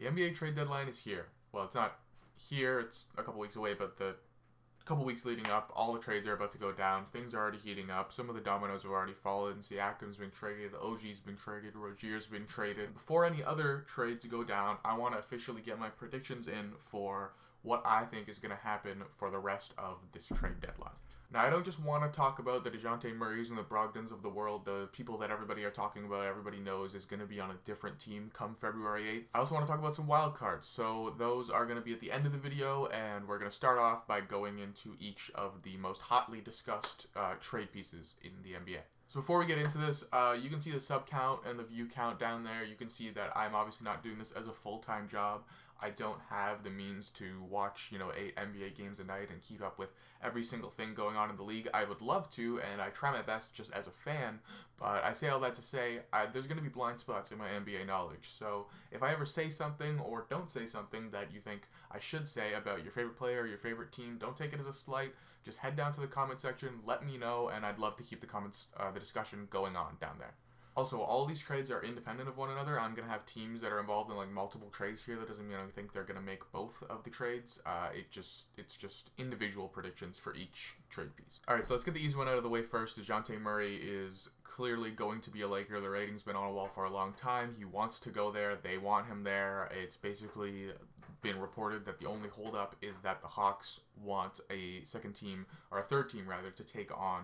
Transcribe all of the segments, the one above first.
NBA trade deadline is here. Well, it's not here, it's a couple weeks away, but the couple weeks leading up, all the trades are about to go down. Things are already heating up. Some of the dominoes have already fallen. Siakam's been traded, OG's been traded, Rozier's been traded. Before any other trades go down, I want to officially get my predictions in for what I think is going to happen for the rest of this trade deadline. Now, I don't just want to talk about the DeJounte Murrays and the Brogdons of the world, the people that everybody are talking about, everybody knows is going to be on a different team come February 8th. I also want to talk about some wild cards. So those are going to be at the end of the video, and we're going to start off by going into each of the most hotly discussed trade pieces in the NBA. So before we get into this, you can see the sub count and the view count down there. You can see that I'm obviously not doing this as a full-time job. I don't have the means to watch, 8 NBA games a night and keep up with every single thing going on in the league. I would love to, and I try my best just as a fan, but I say all that to say there's going to be blind spots in my NBA knowledge. So if I ever say something or don't say something that you think I should say about your favorite player or your favorite team, don't take it as a slight. Just head down to the comment section, let me know, and I'd love to keep the discussion going on down there. Also, all these trades are independent of one another. I'm going to have teams that are involved in multiple trades here. That doesn't mean I think they're going to make both of the trades. It's just individual predictions for each trade piece. All right, so let's get the easy one out of the way first. DeJounte Murray is clearly going to be a Laker. The rating's been on a wall for a long time. He wants to go there. They want him there. It's basically been reported that the only holdup is that the Hawks want a third team to take on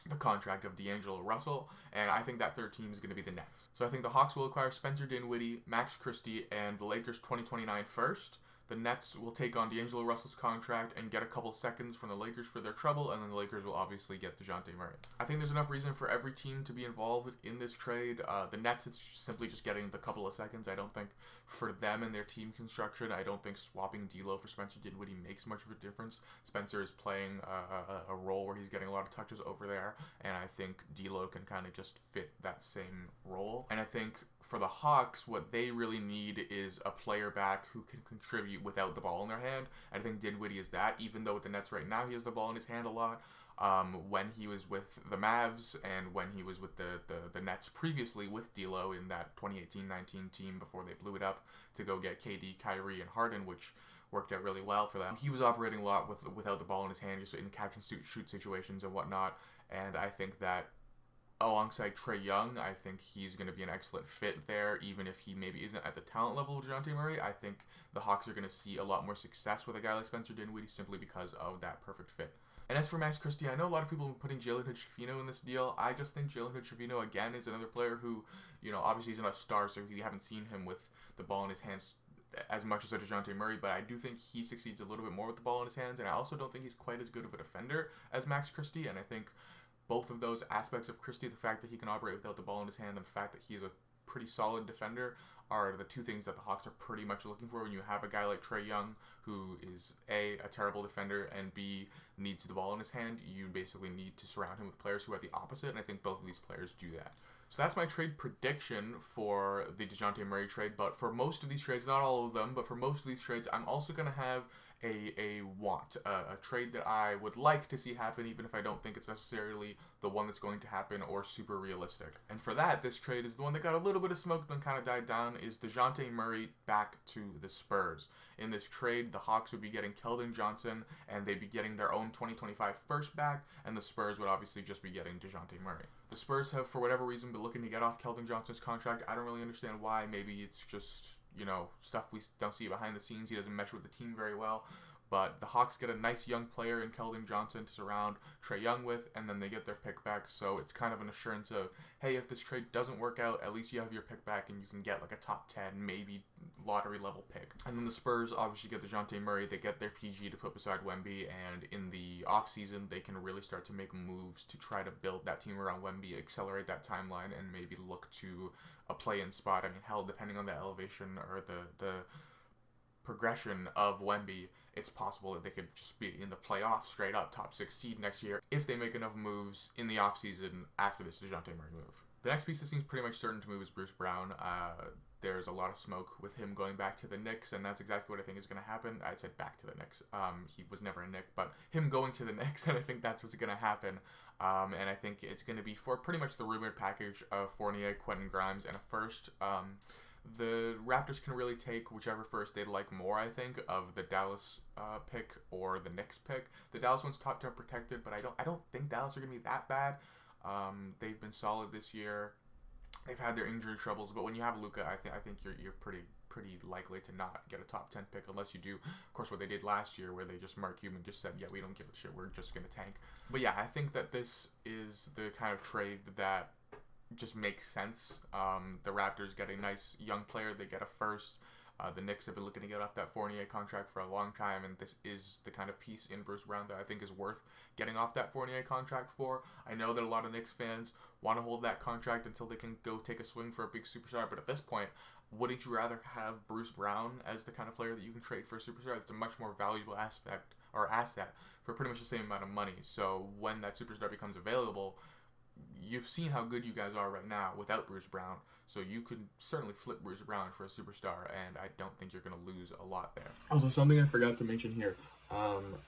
the contract of D'Angelo Russell, and I think that third team is going to be the Nets. So I think the Hawks will acquire Spencer Dinwiddie, Max Christie, and the Lakers 2029 first. The Nets will take on D'Angelo Russell's contract and get a couple seconds from the Lakers for their trouble, and then the Lakers will obviously get DeJounte Murray. I think there's enough reason for every team to be involved in this trade. The Nets, it's simply just getting the couple of seconds. I don't think for them and their team construction, I don't think swapping D'Lo for Spencer Dinwiddie makes much of a difference. Spencer is playing a role where he's getting a lot of touches over there, and I think D'Lo can kind of just fit that same role. And I think for the Hawks, what they really need is a player back who can contribute without the ball in their hand. I think Dinwiddie is that, even though with the Nets right now he has the ball in his hand a lot. When he was with the Mavs and when he was with the Nets previously with D'Lo in that 2018-19 team before they blew it up to go get KD, Kyrie, and Harden, which worked out really well for them. He was operating a lot without the ball in his hand, just in catch and shoot situations and whatnot, and I think that alongside Trae Young, I think he's going to be an excellent fit there, even if he maybe isn't at the talent level of DeJounte Murray. I think the Hawks are going to see a lot more success with a guy like Spencer Dinwiddie simply because of that perfect fit. And as for Max Christie, I know a lot of people have been putting Jalen Hood-Schifino in this deal. I just think Jalen Hood-Schifino, again, is another player who, obviously he's not a star, so we haven't seen him with the ball in his hands as much as DeJounte Murray, but I do think he succeeds a little bit more with the ball in his hands, and I also don't think he's quite as good of a defender as Max Christie, and I think both of those aspects of Christie, the fact that he can operate without the ball in his hand and the fact that he is a pretty solid defender, are the two things that the Hawks are pretty much looking for when you have a guy like Trae Young who is A, a terrible defender, and B, needs the ball in his hand. You basically need to surround him with players who are the opposite, and I think both of these players do that. So that's my trade prediction for the DeJounte Murray trade, but for most of these trades, not all of them, but for most of these trades, I'm also going to have a trade that I would like to see happen, even if I don't think it's necessarily the one that's going to happen or super realistic. And for that, this trade is the one that got a little bit of smoke, then kind of died down, is DeJounte Murray back to the Spurs. In this trade, the Hawks would be getting Keldon Johnson, and they'd be getting their own 2025 first back, and the Spurs would obviously just be getting DeJounte Murray. The Spurs have, for whatever reason, been looking to get off Keldon Johnson's contract. I don't really understand why. Maybe it's just stuff we don't see behind the scenes. He doesn't mesh with the team very well. But the Hawks get a nice young player in Keldon Johnson to surround Trae Young with, and then they get their pick back. So it's kind of an assurance of, hey, if this trade doesn't work out, at least you have your pick back and you can get like a top 10, maybe lottery level pick. And then the Spurs obviously get DeJounte Murray. They get their PG to put beside Wemby, and in the offseason, they can really start to make moves to try to build that team around Wemby, accelerate that timeline, and maybe look to a play-in spot. I mean, hell, depending on the elevation or the progression of Wemby, it's possible that they could just be in the playoffs straight up, top 6 seed next year, if they make enough moves in the offseason after this DeJounte Murray move. The next piece that seems pretty much certain to move is Bruce Brown. There's a lot of smoke with him going back to the Knicks, and that's exactly what I think is going to happen. I said back to the Knicks. He was never a Knick, but him going to the Knicks, and I think that's what's going to happen. And I think it's going to be for pretty much the rumored package of Fournier, Quentin Grimes, and a first. The Raptors can really take whichever first they'd like more, I think, of the Dallas pick or the Knicks pick. The Dallas one's top 10 protected, but I don't think Dallas are going to be that bad. They've been solid this year. They've had their injury troubles, but when you have Luka, I think you're pretty likely to not get a top 10 pick unless you do, of course, what they did last year where they just Mark Cuban just said, yeah, we don't give a shit, we're just going to tank. But yeah, I think that this is the kind of trade that just makes sense. The Raptors get a nice young player, they get a first. The Knicks have been looking to get off that Fournier contract for a long time, and this is the kind of piece in Bruce Brown that I think is worth getting off that Fournier contract for. I know that a lot of Knicks fans want to hold that contract until they can go take a swing for a big superstar, but at this point, wouldn't you rather have Bruce Brown as the kind of player that you can trade for a superstar? It's a much more valuable asset for pretty much the same amount of money. So when that superstar becomes available, you've seen how good you guys are right now without Bruce Brown. So you could certainly flip Bruce Brown for a superstar, and I don't think you're going to lose a lot there. Also, something I forgot to mention here.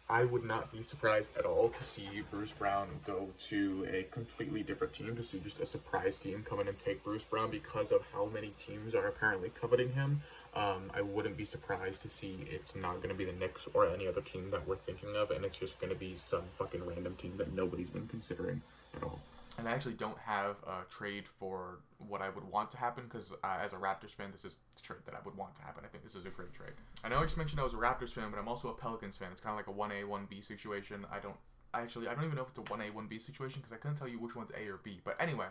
I would not be surprised at all to see Bruce Brown go to a completely different team, to see just a surprise team come in and take Bruce Brown because of how many teams are apparently coveting him. I wouldn't be surprised to see it's not going to be the Knicks or any other team that we're thinking of, and it's just going to be some fucking random team that nobody's been considering at all. And I actually don't have a trade for what I would want to happen because as a Raptors fan, this is the trade that I would want to happen. I think this is a great trade. I know I just mentioned I was a Raptors fan, but I'm also a Pelicans fan. It's kind of like a 1A, 1B situation. I don't even know if it's a 1A, 1B situation because I couldn't tell you which one's A or B. But anyway,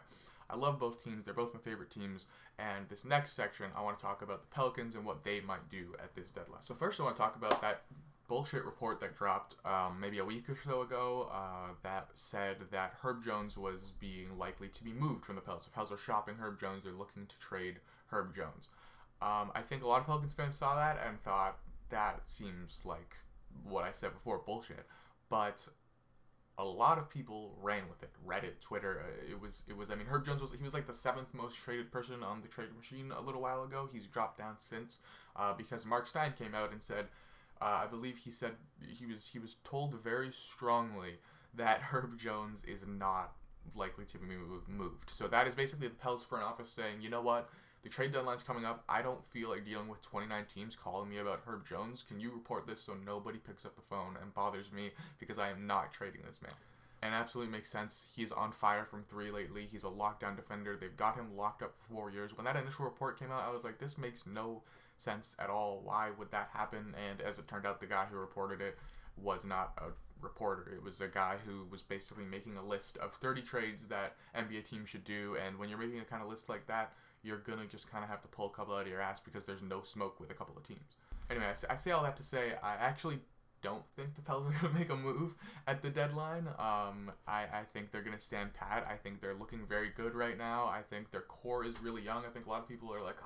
I love both teams. They're both my favorite teams. And this next section, I want to talk about the Pelicans and what they might do at this deadline. So first I want to talk about that bullshit report that dropped maybe a week or so ago that said that Herb Jones was being likely to be moved from the Pels. The Pels are shopping Herb Jones. They're looking to trade Herb Jones. I think a lot of Pelicans fans saw that and thought that seems like what I said before, bullshit. But a lot of people ran with it. Reddit, Twitter. It was. I mean, Herb Jones was like the 7th most traded person on the trade machine a little while ago. He's dropped down since because Mark Stein came out and said. I believe he said he was told very strongly that Herb Jones is not likely to be moved. So that is basically the Pels front office saying, you know what, the trade deadline's coming up. I don't feel like dealing with 29 teams calling me about Herb Jones. Can you report this so nobody picks up the phone and bothers me because I am not trading this man? And absolutely makes sense. He's on fire from 3 lately. He's a lockdown defender. They've got him locked up for 4 years. When that initial report came out, I was like, this makes no sense at all. Why would that happen? And as it turned out, the guy who reported it was not a reporter. It was a guy who was basically making a list of 30 trades that NBA teams should do. And when you're making a kind of list like that, you're going to just kind of have to pull a couple out of your ass because there's no smoke with a couple of teams. Anyway, I say all that to say I actually don't think the Pels are going to make a move at the deadline. I think they're going to stand pat. I think they're looking very good right now. I think their core is really young. I think a lot of people are like,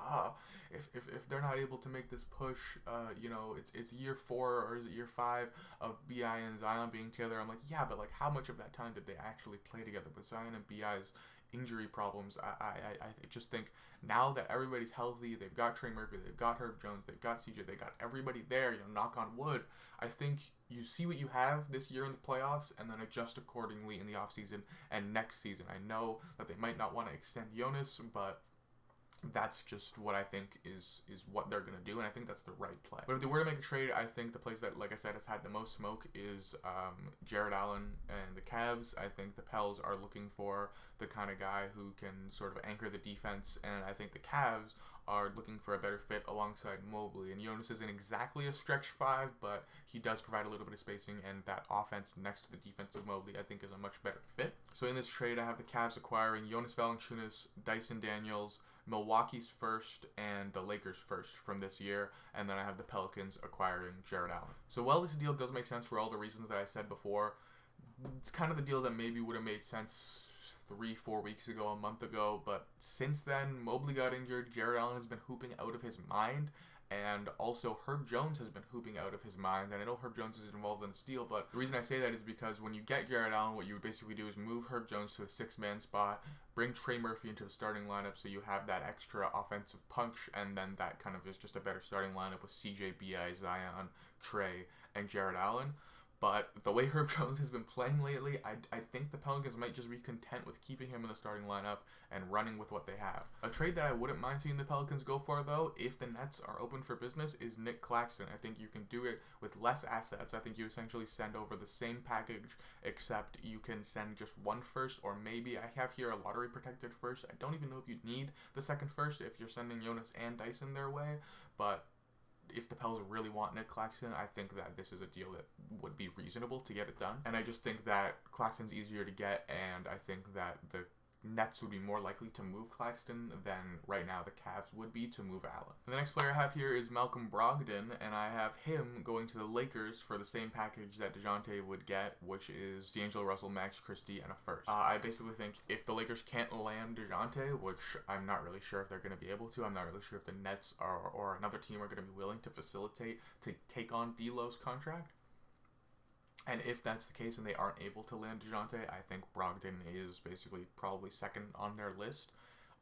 if they're not able to make this push, it's year 4 or is it year 5 of B.I. and Zion being together. I'm like, yeah, but like how much of that time did they actually play together with Zion and B.I.'s injury problems? I just think now that everybody's healthy, they've got Trey Murphy, they've got Herb Jones, they've got CJ, they got everybody there, knock on wood. I think you see what you have this year in the playoffs and then adjust accordingly in the offseason and next season. I know that they might not want to extend Jonas, but that's just what I think is what they're going to do, and I think that's the right play. But if they were to make a trade, I think the place that, like I said, has had the most smoke is Jarrett Allen and the Cavs. I think the Pels are looking for the kind of guy who can sort of anchor the defense, and I think the Cavs are looking for a better fit alongside Mobley. And Jonas isn't exactly a stretch 5, but he does provide a little bit of spacing, and that offense next to the defense of Mobley I think is a much better fit. So in this trade, I have the Cavs acquiring Jonas Valanciunas, Dyson Daniels, Milwaukee's first, and the Lakers' first from this year, and then I have the Pelicans acquiring Jarrett Allen. So while this deal does make sense for all the reasons that I said before, it's kind of the deal that maybe would have made sense 3-4 weeks ago, a month ago, but since then, Mobley got injured, Jarrett Allen has been hooping out of his mind, and also Herb Jones has been hooping out of his mind. And I know Herb Jones is involved in this deal, but the reason I say that is because when you get Jarrett Allen, what you would basically do is move Herb Jones to the 6-man spot, bring Trey Murphy into the starting lineup so you have that extra offensive punch, and then that kind of is just a better starting lineup with CJ, B.I., Zion, Trey, and Jarrett Allen. But the way Herb Jones has been playing lately, I think the Pelicans might just be content with keeping him in the starting lineup and running with what they have. A trade that I wouldn't mind seeing the Pelicans go for, though, if the Nets are open for business, is Nick Claxton. I think you can do it with less assets. I think you essentially send over the same package, except you can send just one first, or maybe I have here a lottery protected first. I don't even know if you need the second first if you're sending Jonas and Dyson their way, but if the Pels really want Nick Claxton, I think that this is a deal that would be reasonable to get it done. And I just think that Claxton's easier to get, and I think that the Nets would be more likely to move Claxton than right now the Cavs would be to move Allen. And the next player I have here is Malcolm Brogdon, and I have him going to the Lakers for the same package that DeJounte would get, which is D'Angelo Russell, Max Christie, and a first. I basically think if the Lakers can't land DeJounte, which I'm not really sure if they're going to be able to, I'm not really sure if the Nets or another team are going to be willing to facilitate to take on D'Lo's contract. And if that's the case and they aren't able to land DeJounte, I think Brogdon is basically probably second on their list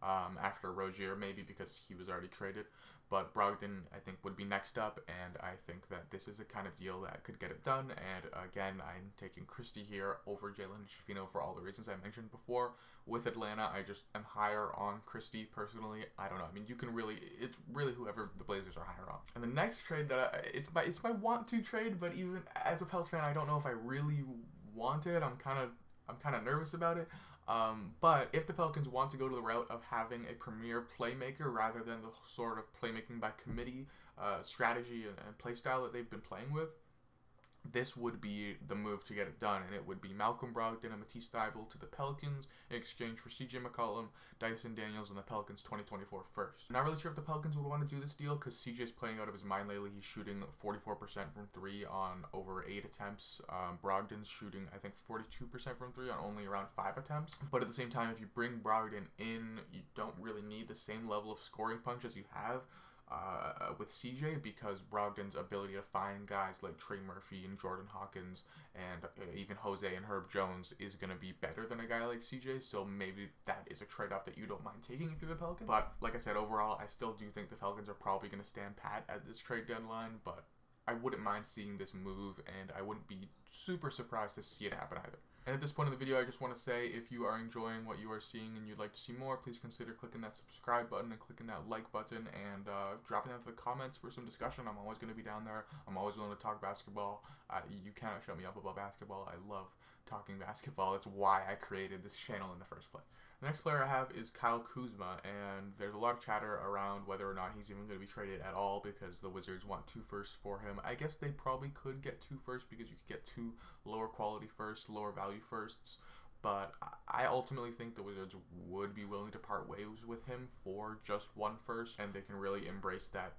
after Rozier, maybe because he was already traded. But Brogdon, I think, would be next up, and I think that this is a kind of deal that could get it done. And again, I'm taking Christie here over Jalen Schifino for all the reasons I mentioned before. With Atlanta, I just am higher on Christie personally. I don't know. I mean, you can really, it's really whoever the Blazers are higher on. And the next trade that it's my want to trade, but even as a Pels fan, I don't know if I really want it. I'm kind of nervous about it. But if the Pelicans want to go to the route of having a premier playmaker rather than the sort of playmaking by committee strategy and play style that they've been playing with, this would be the move to get it done, and it would be Malcolm Brogdon and Matisse Thybulle to the Pelicans in exchange for CJ McCollum, Dyson Daniels, and the Pelicans 2024 first. I'm not really sure if the Pelicans would want to do this deal because CJ's playing out of his mind lately. He's shooting 44% from 3 on over 8 attempts. Brogdon's shooting, I think, 42% from 3 on only around 5 attempts. But at the same time, if you bring Brogdon in, you don't really need the same level of scoring punch as you have with CJ, because Brogdon's ability to find guys like Trey Murphy and Jordan Hawkins and even Jose and Herb Jones is going to be better than a guy like CJ, so maybe that is a trade-off that you don't mind taking if you're the Pelicans. But like I said, overall, I still do think the Pelicans are probably going to stand pat at this trade deadline, but I wouldn't mind seeing this move, and I wouldn't be super surprised to see it happen either. And at this point in the video, I just want to say, if you are enjoying what you are seeing and you'd like to see more, please consider clicking that subscribe button and clicking that like button and dropping down to the comments for some discussion. I'm always going to be down there. I'm always willing to talk basketball. You cannot shut me up about basketball. I love talking basketball. It's why I created this channel in the first place. The next player I have is Kyle Kuzma, and there's a lot of chatter around whether or not he's even going to be traded at all because the Wizards want 2 firsts for him. I guess they probably could get 2 firsts because you could get 2 lower quality firsts, lower value firsts, but I ultimately think the Wizards would be willing to part ways with him for just 1 first, and they can really embrace that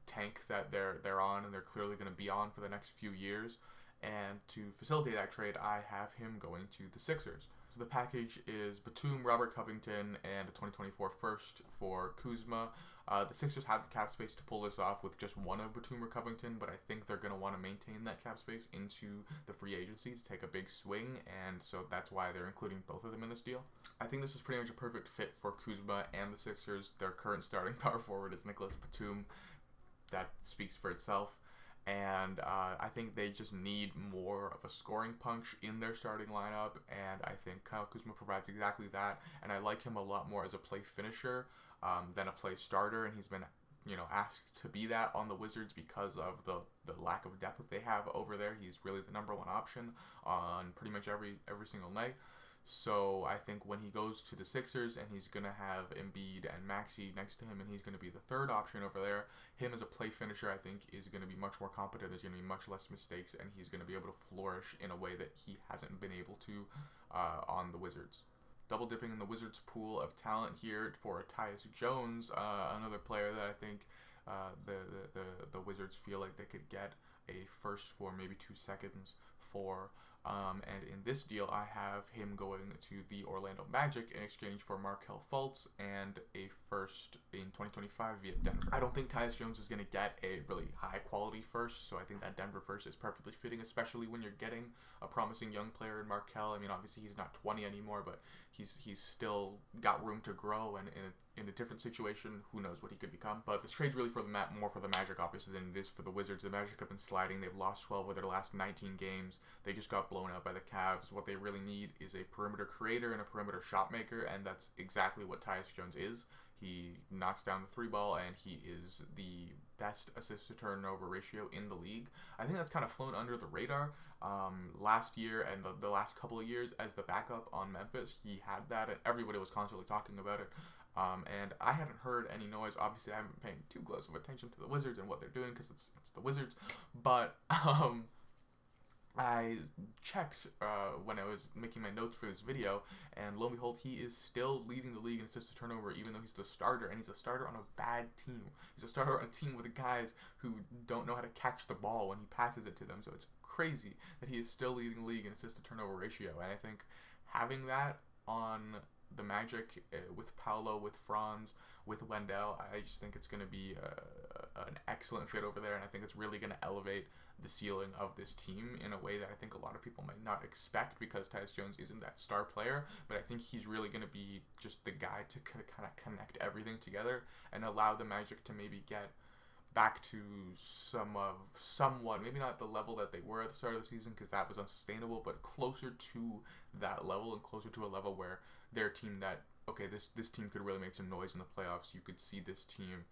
tank that they're on and they're clearly going to be on for the next few years. And to facilitate that trade, I have him going to the Sixers. So the package is Batum, Robert Covington, and a 2024 first for Kuzma. The Sixers have the cap space to pull this off with just one of Batum or Covington, but I think they're going to want to maintain that cap space into the free agency to take a big swing, and so that's why they're including both of them in this deal. I think this is pretty much a perfect fit for Kuzma and the Sixers. Their current starting power forward is Nicholas Batum. That speaks for itself. And I think they just need more of a scoring punch in their starting lineup, and I think Kyle Kuzma provides exactly that, and I like him a lot more as a play finisher than a play starter, and he's been asked to be that on the Wizards because of the lack of depth that they have over there. He's really the number 1 option on pretty much every single night. So I think when he goes to the Sixers and he's going to have Embiid and Maxey next to him and he's going to be the 3rd option over there, him as a play finisher I think is going to be much more competent. There's going to be much less mistakes, and he's going to be able to flourish in a way that he hasn't been able to on the Wizards. Double dipping in the Wizards pool of talent here for Tyus Jones, another player that I think the Wizards feel like they could get a first for, maybe 2 seconds for. And in this deal, I have him going to the Orlando Magic in exchange for Markelle Fultz and a first in 2025 via Denver. I don't think Tyus Jones is going to get a really high-quality first, so I think that Denver first is perfectly fitting, especially when you're getting a promising young player in Markelle. I mean, obviously he's not 20 anymore, but he's still got room to grow, and in a different situation, who knows what he could become. But this trade's really for more for the Magic, obviously, than it is for the Wizards. The Magic have been sliding sliding. They've lost 12 of their last 19 games. They just got blown out by the Cavs. What they really need is a perimeter creator and a perimeter shot maker, and that's exactly what Tyus Jones is. He knocks down the three ball, and he is the best assist to turnover ratio in the league. I think that's kind of flown under the radar. Last year and the last couple of years as the backup on Memphis, he had that, and everybody was constantly talking about it. And I hadn't heard any noise. Obviously, I haven't been paying too close of attention to the Wizards and what they're doing because it's the Wizards. But I checked when I was making my notes for this video, and lo and behold, he is still leading the league in assists to turnover, even though he's the starter, and he's a starter on a bad team. He's a starter on a team with guys who don't know how to catch the ball when he passes it to them, so it's crazy that he is still leading the league in assists to turnover ratio, and I think having that on the Magic with Paolo, with Franz, with Wendell, I just think it's going to be an excellent fit over there, and I think it's really going to elevate the ceiling of this team in a way that I think a lot of people might not expect because Tyus Jones isn't that star player, but I think he's really going to be just the guy to kind of connect everything together and allow the Magic to maybe get back to somewhat, maybe not the level that they were at the start of the season because that was unsustainable, but closer to that level and closer to a level where they're a team that, okay, this team could really make some noise in the playoffs. You could see this team,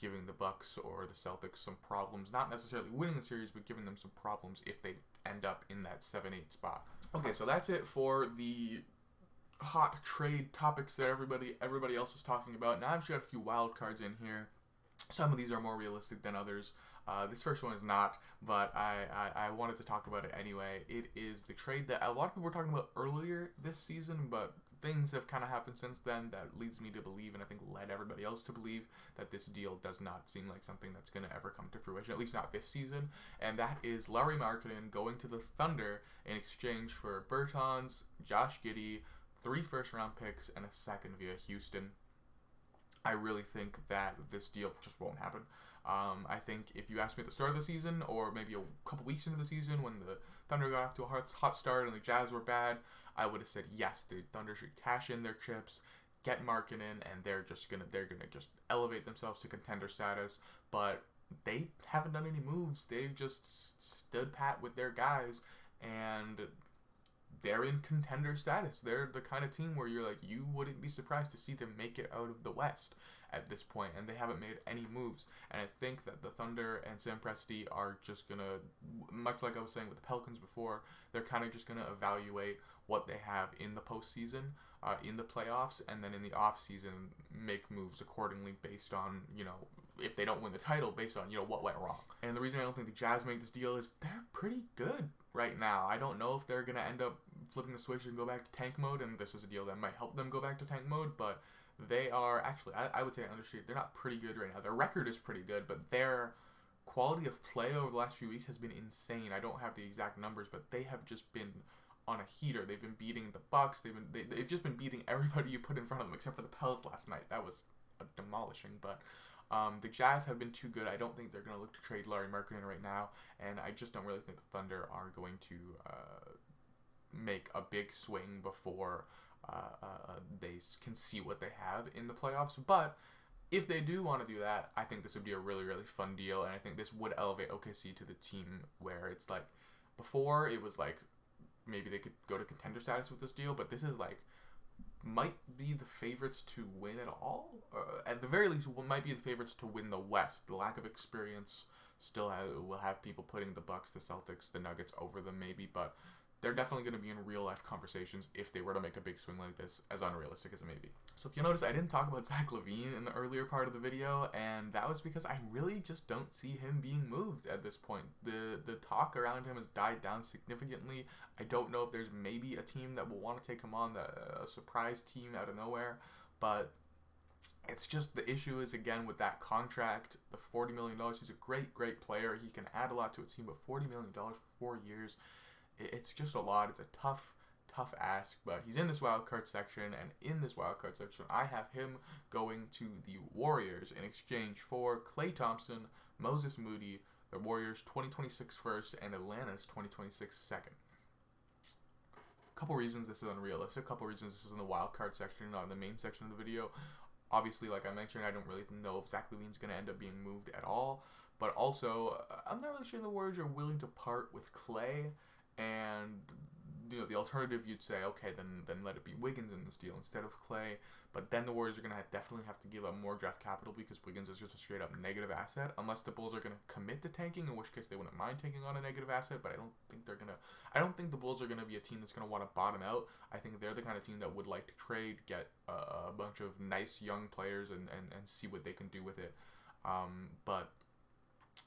giving the Bucks or the Celtics some problems, not necessarily winning the series, but giving them some problems if they end up in that 7-8 spot. Okay, so that's it for the hot trade topics that everybody else is talking about. Now I've just got a few wild cards in here. Some of these are more realistic than others. This first one is not, but I wanted to talk about it anyway. It is the trade that a lot of people were talking about earlier this season, but things have kind of happened since then that leads me to believe, and I think led everybody else to believe, that this deal does not seem like something that's going to ever come to fruition, at least not this season, and that is Lauri Markkanen going to the Thunder in exchange for Bertans, Josh Giddey, 3 first-round picks, and a second via Houston. I really think that this deal just won't happen. I think if you asked me at the start of the season, or maybe a couple weeks into the season when the Thunder got off to a hot start and the Jazz were bad, I would have said yes, the Thunder should cash in their chips, get Markkanen, and they're gonna just elevate themselves to contender status. But they haven't done any moves. They've just stood pat with their guys, and they're in contender status. They're the kind of team where you're like, you wouldn't be surprised to see them make it out of the West at this point, and they haven't made any moves. And I think that the Thunder and Sam Presti are just gonna, much like I was saying with the Pelicans before, they're kind of just gonna evaluate what they have in the postseason, in the playoffs, and then in the offseason make moves accordingly based on, if they don't win the title, based on, what went wrong. And the reason I don't think the Jazz make this deal is they're pretty good right now. I don't know if they're going to end up flipping the switch and go back to tank mode, and this is a deal that might help them go back to tank mode, but they are actually, I would say, understated. They're not pretty good right now. Their record is pretty good, but their quality of play over the last few weeks has been insane. I don't have the exact numbers, but they have just been on a heater. They've been beating the Bucks. They've just been beating everybody you put in front of them, except for the Pels last night. That was demolishing, but the Jazz have been too good. I don't think they're going to look to trade Lauri Markkanen right now, and I just don't really think the Thunder are going to make a big swing before they can see what they have in the playoffs. But if they do want to do that, I think this would be a really, really fun deal, and I think this would elevate OKC to the team where it's like, before it was like, maybe they could go to contender status with this deal, but this is like, might be the favorites to win it all. At the very least, might be the favorites to win the West. The lack of experience will have people putting the Bucks, the Celtics, the Nuggets over them maybe, but they're definitely going to be in real-life conversations if they were to make a big swing like this, as unrealistic as it may be. So if you notice, I didn't talk about Zach LaVine in the earlier part of the video, and that was because I really just don't see him being moved at this point. The talk around him has died down significantly. I don't know if there's maybe a team that will want to take him on, a surprise team out of nowhere, but it's just the issue is, again, with that contract, the $40 million. He's a great, great player. He can add a lot to a team, but $40 million for 4 years, it's just a lot. It's a tough ask, but he's in this wildcard section, and in this wildcard section, I have him going to the Warriors in exchange for Klay Thompson, Moses Moody, the Warriors' 2026 first, and Atlanta's 2026 second. A couple reasons this is unrealistic, a couple reasons this is in the wildcard section, not in the main section of the video. Obviously, like I mentioned, I don't really know if Zach LaVine's going to end up being moved at all, But also, I'm not really sure the Warriors are willing to part with Clay, and the alternative you'd say, okay, then let it be Wiggins in this deal instead of Clay. But then the Warriors are going to definitely have to give up more draft capital because Wiggins is just a straight up negative asset, unless the Bulls are going to commit to tanking, in which case they wouldn't mind taking on a negative asset. But I don't think the Bulls are going to be a team that's going to want to bottom out. I think they're the kind of team that would like to trade, get a bunch of nice young players, and see what they can do with it. But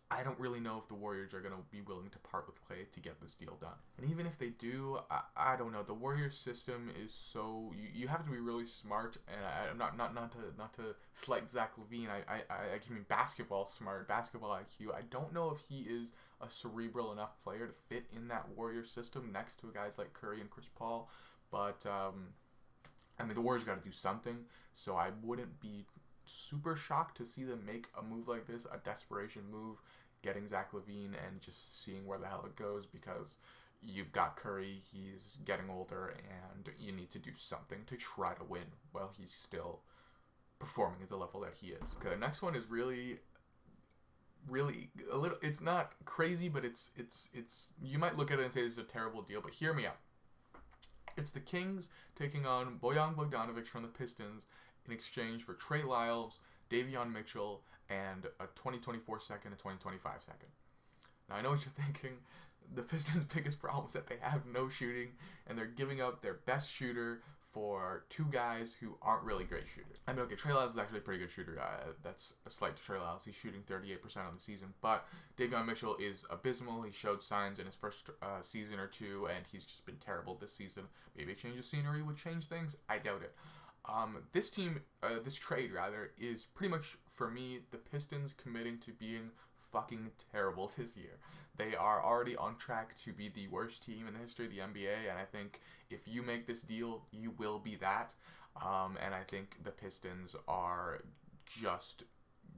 I don't really know if the Warriors are going to be willing to part with Clay to get this deal done. And even if they do, I don't know. The Warriors system is so... You have to be really smart, and I'm not to slight Zach LaVine. I mean basketball smart, basketball IQ. I don't know if he is a cerebral enough player to fit in that Warriors system next to guys like Curry and Chris Paul. But, I mean, the Warriors got to do something, so I wouldn't be super shocked to see them make a move like this, a desperation move, getting Zach LaVine and just seeing where the hell it goes, because you've got Curry, he's getting older, and you need to do something to try to win while he's still performing at the level that he is. Okay, the next one is really a little, it's not crazy, but it's you might look at it and say this is a terrible deal, but hear me out. It's the Kings taking on Bojan Bogdanovic from the Pistons in exchange for Trey Lyles, Davion Mitchell, and a 2024 second, a 2025 second. Now, I know what you're thinking. The Pistons' biggest problem is that they have no shooting, and they're giving up their best shooter for two guys who aren't really great shooters. I mean, okay, Trey Lyles is actually a pretty good shooter. That's a slight to Trey Lyles. He's shooting 38% on the season, but Davion Mitchell is abysmal. He showed signs in his first season or two, and he's just been terrible this season. Maybe a change of scenery would change things. I doubt it. This trade is pretty much, for me, the Pistons committing to being fucking terrible this year. They are already on track to be the worst team in the history of the NBA, and I think if you make this deal, you will be that. And I think the Pistons are just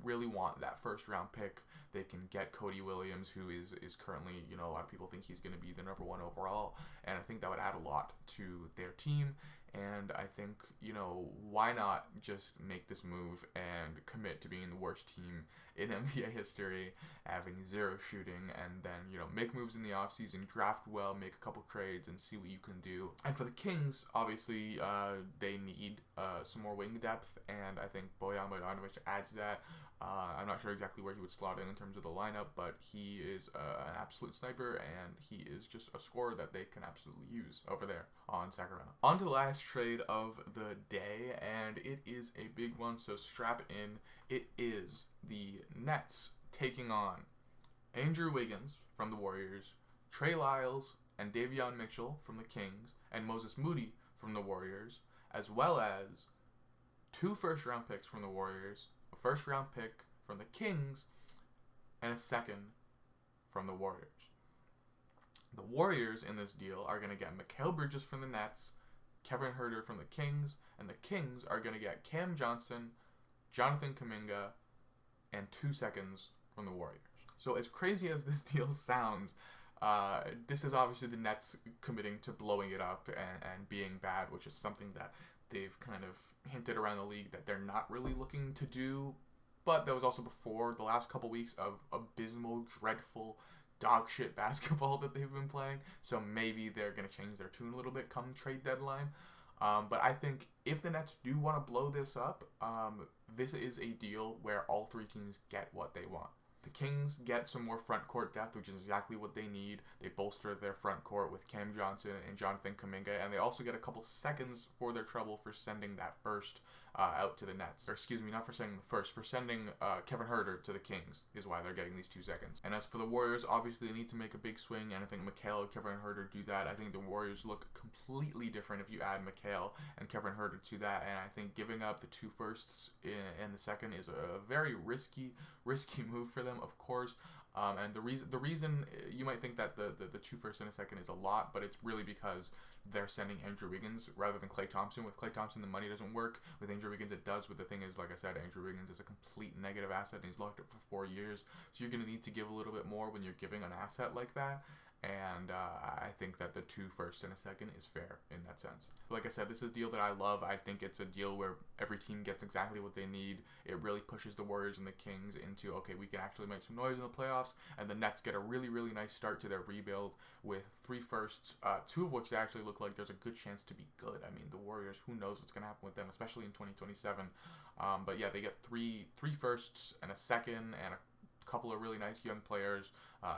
really want that first round pick. They can get Cody Williams, who is currently, a lot of people think he's going to be the number one overall, and I think that would add a lot to their team. And I think, why not just make this move and commit to being the worst team in NBA history, having zero shooting, and then, make moves in the offseason, draft well, make a couple trades, and see what you can do. And for the Kings, obviously, they need some more wing depth, and I think Bojan Bogdanovic adds that. I'm not sure exactly where he would slot in terms of the lineup, but he is an absolute sniper, and he is just a scorer that they can absolutely use over there on Sacramento. On to the last trade of the day, and it is a big one, so strap in. It is the Nets taking on Andrew Wiggins from the Warriors, Trey Lyles and Davion Mitchell from the Kings, and Moses Moody from the Warriors, as well as 2 first-round picks from the Warriors, a first-round pick from the Kings, and a second from the Warriors. The Warriors in this deal are going to get Mikal Bridges from the Nets, Kevin Huerter from the Kings, and the Kings are going to get Cam Johnson, Jonathan Kuminga, and 2 seconds from the Warriors. So as crazy as this deal sounds, this is obviously the Nets committing to blowing it up and being bad, which is something that they've kind of hinted around the league that they're not really looking to do. But that was also before the last couple weeks of abysmal, dreadful, dog shit basketball that they've been playing. So maybe they're going to change their tune a little bit come trade deadline. But I think if the Nets do want to blow this up, this is a deal where all 3 teams get what they want. The Kings get some more front court depth, which is exactly what they need. They bolster their front court with Cam Johnson and Jonathan Kuminga, and they also get a couple seconds for their trouble for sending that first out to the Nets. Or excuse me, not for sending the first, for sending Kevin Huerter to the Kings is why they're getting these 2 seconds. And as for the Warriors, obviously they need to make a big swing, and I think Mikal and Kevin Huerter do that. I think the Warriors look completely different if you add Mikal and Kevin Huerter to that, and I think giving up the 2 firsts and the second is a very risky move for them, of course. And the reason you might think that the 2 firsts and a second is a lot, but it's really because they're sending Andrew Wiggins rather than Klay Thompson. With Klay Thompson, the money doesn't work. With Andrew Wiggins, it does. But the thing is, like I said, Andrew Wiggins is a complete negative asset, and he's locked up for 4 years. So you're going to need to give a little bit more when you're giving an asset like that. And I think that the 2 firsts and a second is fair in that sense. Like I said, this is a deal that I love. I think it's a deal where every team gets exactly what they need. It really pushes the Warriors and the Kings into, okay, we can actually make some noise in the playoffs. And the Nets get a really, really nice start to their rebuild with 3 firsts, 2 of which they actually look like there's a good chance to be good. I mean, the Warriors, who knows what's going to happen with them, especially in 2027. But yeah, they get three firsts and a second and a couple of really nice young players.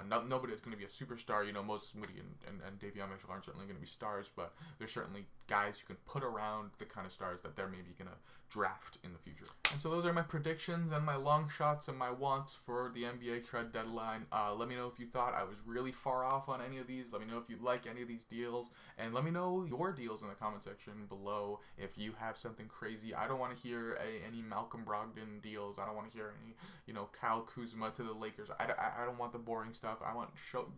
Nobody is going to be a superstar. You know, Moses Moody and Davion Mitchell aren't certainly going to be stars, but they're certainly guys who can put around the kind of stars that they're maybe going to draft in the future. And so those are my predictions and my long shots and my wants for the NBA trade deadline. Let me know if you thought I was really far off on any of these. Let me know if you like any of these deals, and let me know your deals in the comment section below if you have something crazy. I don't want to hear any Malcolm Brogdon deals. I don't want to hear any, Kyle Kuzma to the Lakers. I don't want the boring stuff.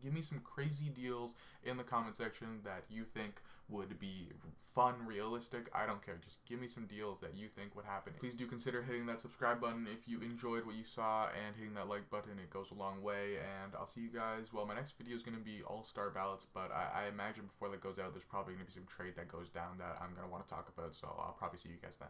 Give me some crazy deals in the comment section that you think would be fun, realistic. I don't care. Just give me some deals that you think would happen. Please do consider hitting that subscribe button if you enjoyed what you saw, and hitting that like button. It goes a long way. And I'll see you guys. Well, my next video is going to be all-star ballots, but I imagine before that goes out, there's probably going to be some trade that goes down that I'm going to want to talk about. So I'll probably see you guys then.